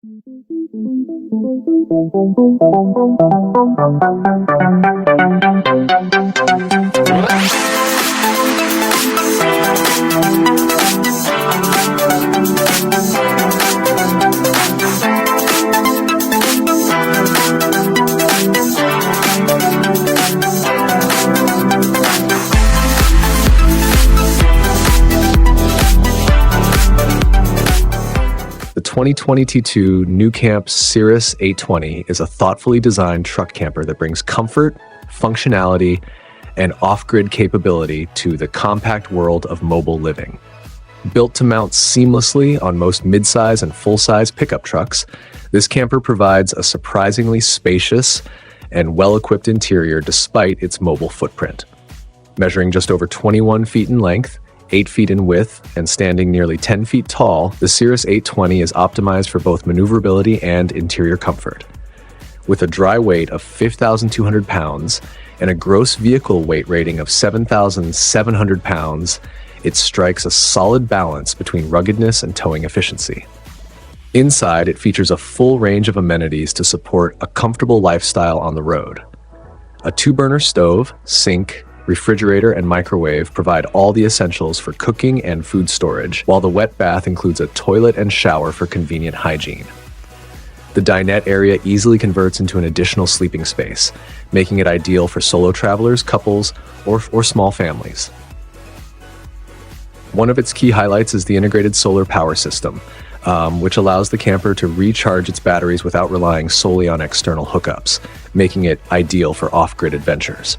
The 2022 New Camp Cirrus 820 is a thoughtfully designed truck camper that brings comfort, functionality, and off-grid capability to the compact world of mobile living. Built to mount seamlessly on most midsize and full-size pickup trucks, this camper provides a surprisingly spacious and well-equipped interior despite its mobile footprint. Measuring just over 21 feet in length, 8 feet in width, and standing nearly 10 feet tall, the Cirrus 820 is optimized for both maneuverability and interior comfort. With a dry weight of 5,200 pounds and a gross vehicle weight rating of 7,700 pounds, it strikes a solid balance between ruggedness and towing efficiency. Inside, it features a full range of amenities to support a comfortable lifestyle on the road. A 2-burner stove, sink, refrigerator, and microwave provide all the essentials for cooking and food storage, while the wet bath includes a toilet and shower for convenient hygiene. The dinette area easily converts into an additional sleeping space, making it ideal for solo travelers, couples, or small families. One of its key highlights is the integrated solar power system, which allows the camper to recharge its batteries without relying solely on external hookups, making it ideal for off-grid adventures.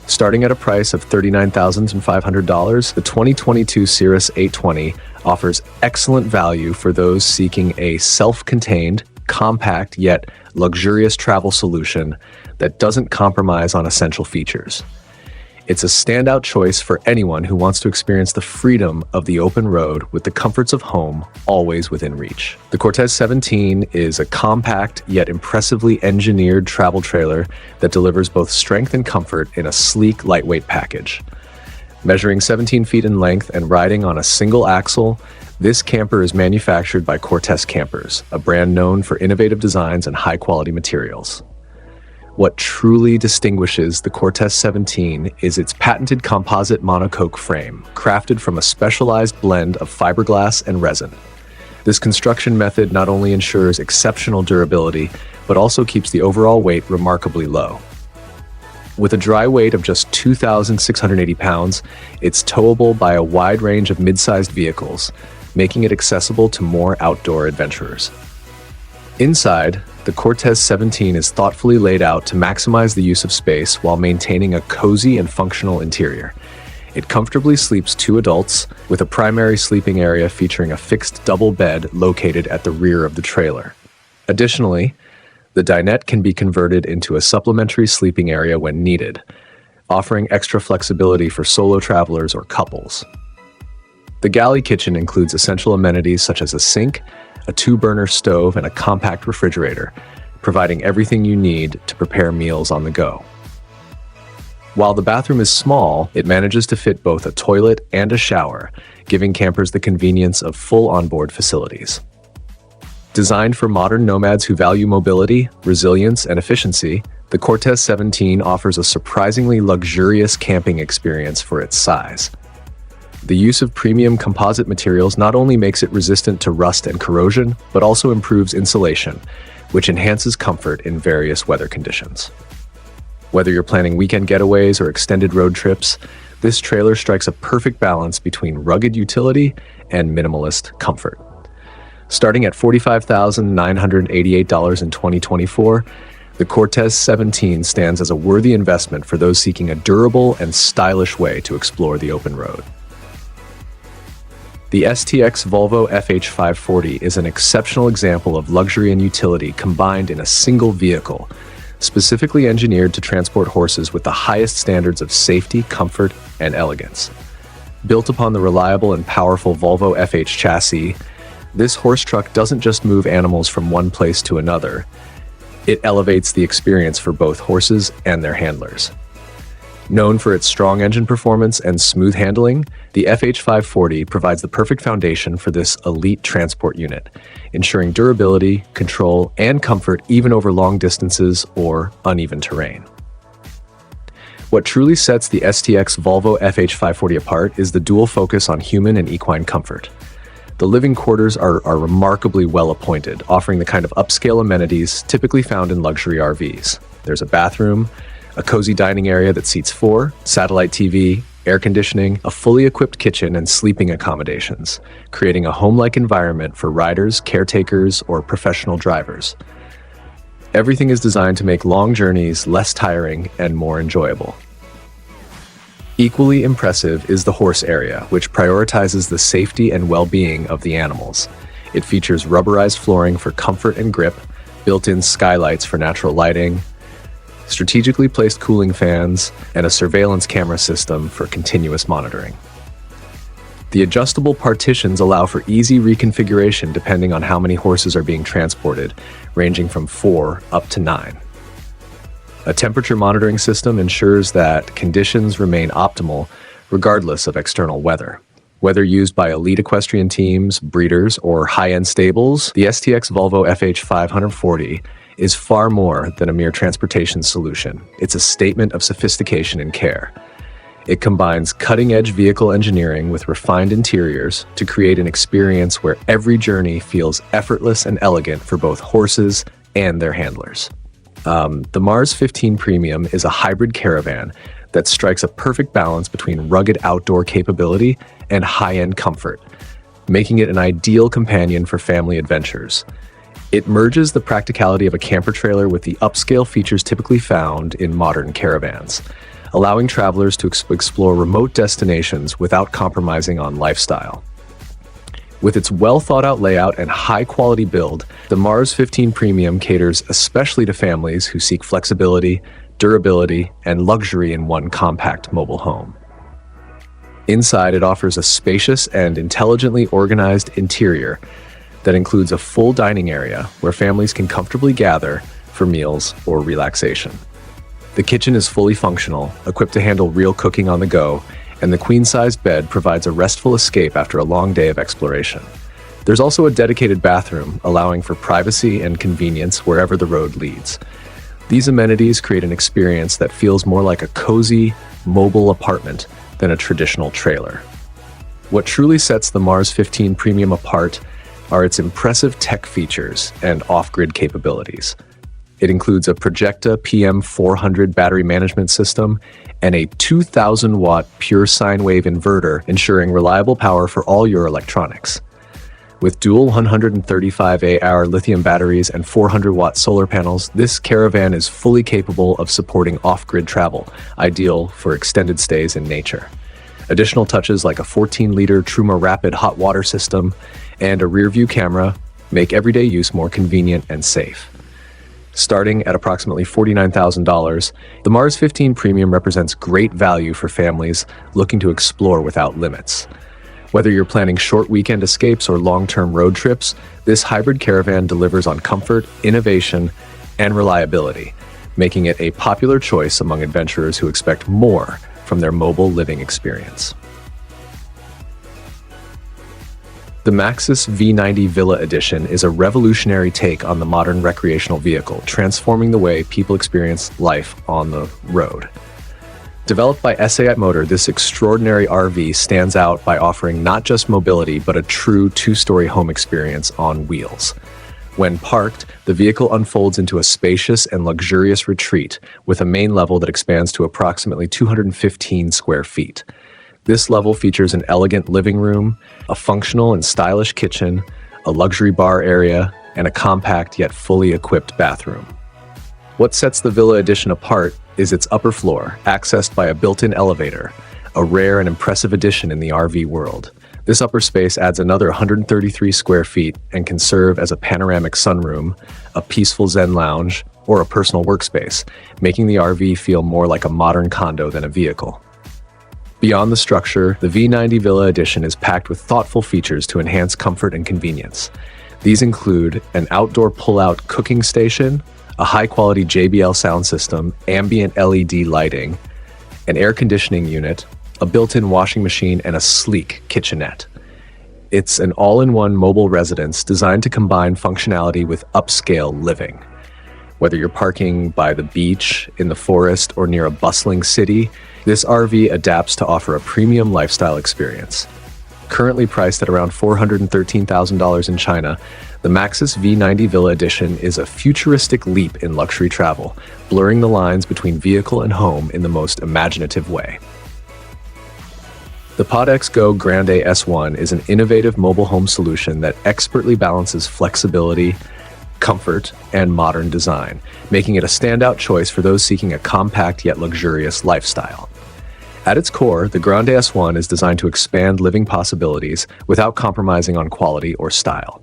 Starting at a price of $39,500, the 2022 Cirrus 820 offers excellent value for those seeking a self-contained, compact yet luxurious travel solution that doesn't compromise on essential features. It's a standout choice for anyone who wants to experience the freedom of the open road with the comforts of home always within reach. The Cortez 17 is a compact yet impressively engineered travel trailer that delivers both strength and comfort in a sleek, lightweight package. Measuring 17 feet in length and riding on a single axle, this camper is manufactured by Cortez Campers, a brand known for innovative designs and high-quality materials. What truly distinguishes the Cortez 17 is its patented composite monocoque frame, crafted from a specialized blend of fiberglass and resin. This construction method not only ensures exceptional durability, but also keeps the overall weight remarkably low. With a dry weight of just 2,680 pounds, it's towable by a wide range of mid-sized vehicles, making it accessible to more outdoor adventurers. Inside, the Cortez 17 is thoughtfully laid out to maximize the use of space while maintaining a cozy and functional interior. It comfortably sleeps 2 adults, with a primary sleeping area featuring a fixed double bed located at the rear of the trailer. Additionally, the dinette can be converted into a supplementary sleeping area when needed, offering extra flexibility for solo travelers or couples. The galley kitchen includes essential amenities such as a sink, a 2-burner stove, and a compact refrigerator, providing everything you need to prepare meals on the go. While the bathroom is small, it manages to fit both a toilet and a shower, giving campers the convenience of full onboard facilities. Designed for modern nomads who value mobility, resilience, and efficiency, the Cortez 17 offers a surprisingly luxurious camping experience for its size. The use of premium composite materials not only makes it resistant to rust and corrosion, but also improves insulation, which enhances comfort in various weather conditions. Whether you're planning weekend getaways or extended road trips, this trailer strikes a perfect balance between rugged utility and minimalist comfort. Starting at $45,988 in 2024, the Cortez 17 stands as a worthy investment for those seeking a durable and stylish way to explore the open road. The STX Volvo FH540 is an exceptional example of luxury and utility combined in a single vehicle, specifically engineered to transport horses with the highest standards of safety, comfort, and elegance. Built upon the reliable and powerful Volvo FH chassis, this horse truck doesn't just move animals from one place to another, it elevates the experience for both horses and their handlers. Known for its strong engine performance and smooth handling, the FH540 provides the perfect foundation for this elite transport unit, ensuring durability, control, and comfort even over long distances or uneven terrain. What truly sets the STX Volvo FH540 apart is the dual focus on human and equine comfort. The living quarters are remarkably well appointed, offering the kind of upscale amenities typically found in luxury RVs. There's a bathroom, a cozy dining area that seats 4, satellite TV, air conditioning, a fully equipped kitchen, and sleeping accommodations, creating a home-like environment for riders, caretakers, or professional drivers. Everything is designed to make long journeys less tiring and more enjoyable. Equally impressive is the horse area, which prioritizes the safety and well-being of the animals. It features rubberized flooring for comfort and grip, built-in skylights for natural lighting, strategically placed cooling fans, and a surveillance camera system for continuous monitoring. The adjustable partitions allow for easy reconfiguration depending on how many horses are being transported, ranging from 4 up to 9. A temperature monitoring system ensures that conditions remain optimal regardless of external weather. Whether used by elite equestrian teams, breeders, or high-end stables, the STX Volvo FH540 is far more than a mere transportation solution. It's a statement of sophistication and care. It combines cutting-edge vehicle engineering with refined interiors to create an experience where every journey feels effortless and elegant for both horses and their handlers. The Mars 15 Premium is a hybrid caravan that strikes a perfect balance between rugged outdoor capability and high-end comfort, making it an ideal companion for family adventures. It merges the practicality of a camper trailer with the upscale features typically found in modern caravans, allowing travelers to explore remote destinations without compromising on lifestyle. With its well-thought-out layout and high-quality build, the Mars 15 Premium caters especially to families who seek flexibility, durability, and luxury in one compact mobile home. Inside, it offers a spacious and intelligently organized interior that includes a full dining area where families can comfortably gather for meals or relaxation. The kitchen is fully functional, equipped to handle real cooking on the go, and the queen-sized bed provides a restful escape after a long day of exploration. There's also a dedicated bathroom, allowing for privacy and convenience wherever the road leads. These amenities create an experience that feels more like a cozy, mobile apartment than a traditional trailer. What truly sets the Mars 15 Premium apart are its impressive tech features and off-grid capabilities. It includes a Projecta PM400 battery management system and a 2,000-watt pure sine wave inverter, ensuring reliable power for all your electronics. With dual 135Ah lithium batteries and 400-watt solar panels, this caravan is fully capable of supporting off-grid travel, ideal for extended stays in nature. Additional touches like a 14-liter Truma Rapid hot water system and a rear-view camera make everyday use more convenient and safe. Starting at approximately $49,000, the Mars 15 Premium represents great value for families looking to explore without limits. Whether you're planning short weekend escapes or long-term road trips, this hybrid caravan delivers on comfort, innovation, and reliability, making it a popular choice among adventurers who expect more from their mobile living experience. The Maxus V90 Villa Edition is a revolutionary take on the modern recreational vehicle, transforming the way people experience life on the road. Developed by SAI Motor, this extraordinary RV stands out by offering not just mobility, but a true two-story home experience on wheels. When parked, the vehicle unfolds into a spacious and luxurious retreat with a main level that expands to approximately 215 square feet. This level features an elegant living room, a functional and stylish kitchen, a luxury bar area, and a compact yet fully equipped bathroom. What sets the Villa Edition apart is its upper floor, accessed by a built-in elevator, a rare and impressive addition in the RV world. This upper space adds another 133 square feet and can serve as a panoramic sunroom, a peaceful Zen lounge, or a personal workspace, making the RV feel more like a modern condo than a vehicle. Beyond the structure, the V90 Villa Edition is packed with thoughtful features to enhance comfort and convenience. These include an outdoor pull-out cooking station, a high-quality JBL sound system, ambient LED lighting, an air conditioning unit, a built-in washing machine, and a sleek kitchenette. It's an all-in-one mobile residence designed to combine functionality with upscale living. Whether you're parking by the beach, in the forest, or near a bustling city, this RV adapts to offer a premium lifestyle experience. Currently priced at around $413,000 in China, the Maxus V90 Villa Edition is a futuristic leap in luxury travel, blurring the lines between vehicle and home in the most imaginative way. The PodX Go Grande S1 is an innovative mobile home solution that expertly balances flexibility, comfort, and modern design, making it a standout choice for those seeking a compact yet luxurious lifestyle. At its core, the Grande S1 is designed to expand living possibilities without compromising on quality or style.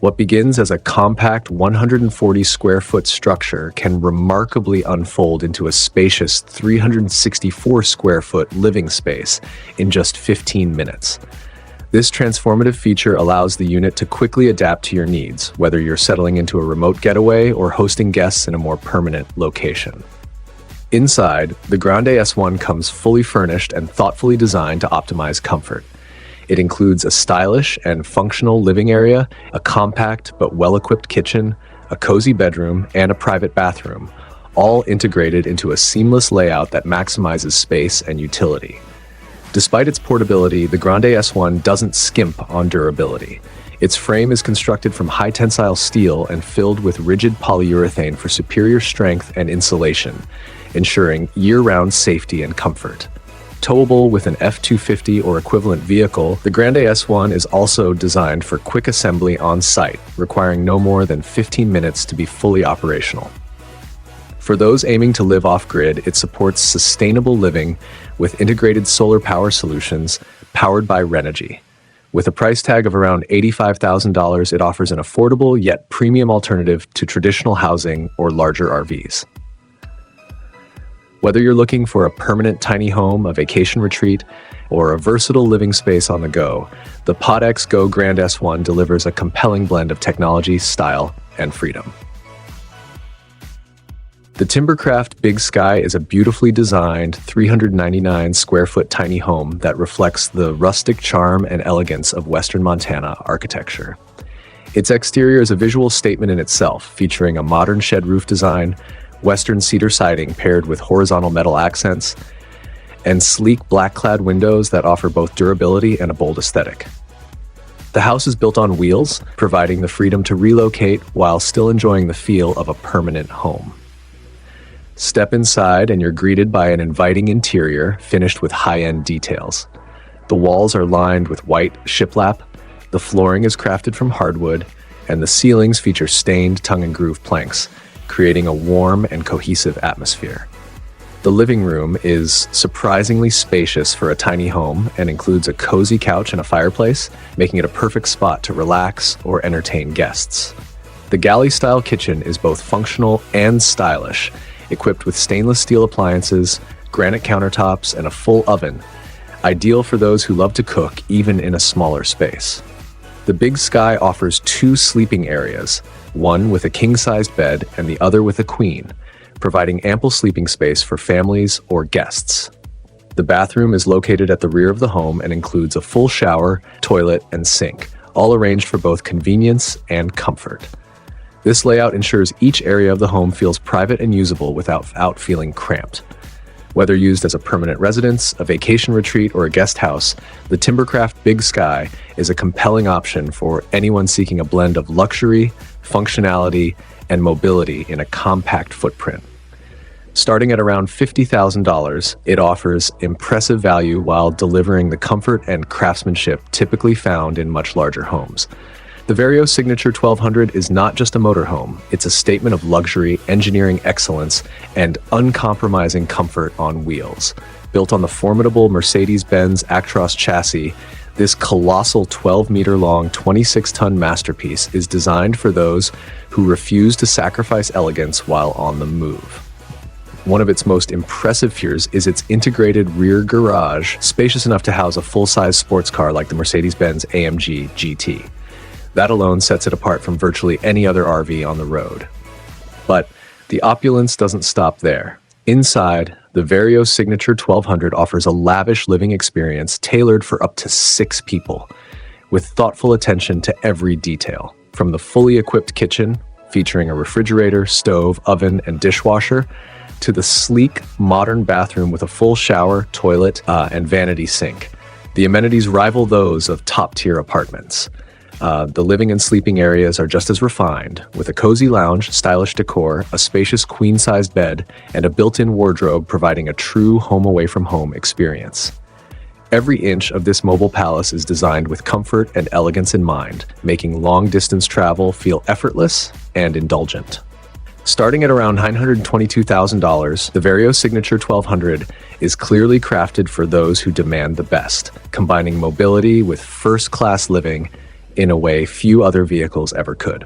What begins as a compact 140 square foot structure can remarkably unfold into a spacious 364 square foot living space in just 15 minutes. This transformative feature allows the unit to quickly adapt to your needs, whether you're settling into a remote getaway or hosting guests in a more permanent location. Inside, the Grande S1 comes fully furnished and thoughtfully designed to optimize comfort. It includes a stylish and functional living area, a compact but well-equipped kitchen, a cozy bedroom, and a private bathroom, all integrated into a seamless layout that maximizes space and utility. Despite its portability, the Grande S1 doesn't skimp on durability. Its frame is constructed from high-tensile steel and filled with rigid polyurethane for superior strength and insulation, ensuring year-round safety and comfort. Towable with an F-250 or equivalent vehicle, the Grande S1 is also designed for quick assembly on-site, requiring no more than 15 minutes to be fully operational. For those aiming to live off-grid, it supports sustainable living with integrated solar power solutions powered by Renogy. With a price tag of around $85,000, it offers an affordable yet premium alternative to traditional housing or larger RVs. Whether you're looking for a permanent tiny home, a vacation retreat, or a versatile living space on the go, the PodX Go Grande S1 delivers a compelling blend of technology, style, and freedom. The Timbercraft Big Sky is a beautifully designed 399 square foot tiny home that reflects the rustic charm and elegance of Western Montana architecture. Its exterior is a visual statement in itself, featuring a modern shed roof design, Western cedar siding paired with horizontal metal accents, and sleek black-clad windows that offer both durability and a bold aesthetic. The house is built on wheels, providing the freedom to relocate while still enjoying the feel of a permanent home. Step inside and you're greeted by an inviting interior finished with high-end details. The walls are lined with white shiplap, the flooring is crafted from hardwood, and the ceilings feature stained tongue and groove planks, creating a warm and cohesive atmosphere. The living room is surprisingly spacious for a tiny home and includes a cozy couch and a fireplace, making it a perfect spot to relax or entertain guests. The galley-style kitchen is both functional and stylish, equipped with stainless steel appliances, granite countertops, and a full oven, ideal for those who love to cook even in a smaller space. The Big Sky offers two sleeping areas, one with a king-sized bed and the other with a queen, providing ample sleeping space for families or guests. The bathroom is located at the rear of the home and includes a full shower, toilet, and sink, all arranged for both convenience and comfort. This layout ensures each area of the home feels private and usable without feeling cramped. Whether used as a permanent residence, a vacation retreat, or a guest house, the Timbercraft Big Sky is a compelling option for anyone seeking a blend of luxury, functionality, and mobility in a compact footprint. Starting at around $50,000, it offers impressive value while delivering the comfort and craftsmanship typically found in much larger homes. The Vario Signature 1200 is not just a motorhome, it's a statement of luxury, engineering excellence, and uncompromising comfort on wheels. Built on the formidable Mercedes-Benz Actros chassis, this colossal 12-meter-long, 26-ton masterpiece is designed for those who refuse to sacrifice elegance while on the move. One of its most impressive features is its integrated rear garage, spacious enough to house a full-size sports car like the Mercedes-Benz AMG GT. That alone sets it apart from virtually any other RV on the road. But the opulence doesn't stop there. Inside, The Vario Signature 1200 offers a lavish living experience tailored for up to 6 people, with thoughtful attention to every detail. From the fully equipped kitchen, featuring a refrigerator, stove, oven, and dishwasher, to the sleek, modern bathroom with a full shower, toilet, and vanity sink. The amenities rival those of top-tier apartments. The living and sleeping areas are just as refined, with a cozy lounge, stylish decor, a spacious queen-sized bed, and a built-in wardrobe providing a true home-away-from-home experience. Every inch of this mobile palace is designed with comfort and elegance in mind, making long-distance travel feel effortless and indulgent. Starting at around $922,000, the Vario Signature 1200 is clearly crafted for those who demand the best, combining mobility with first-class living in a way few other vehicles ever could.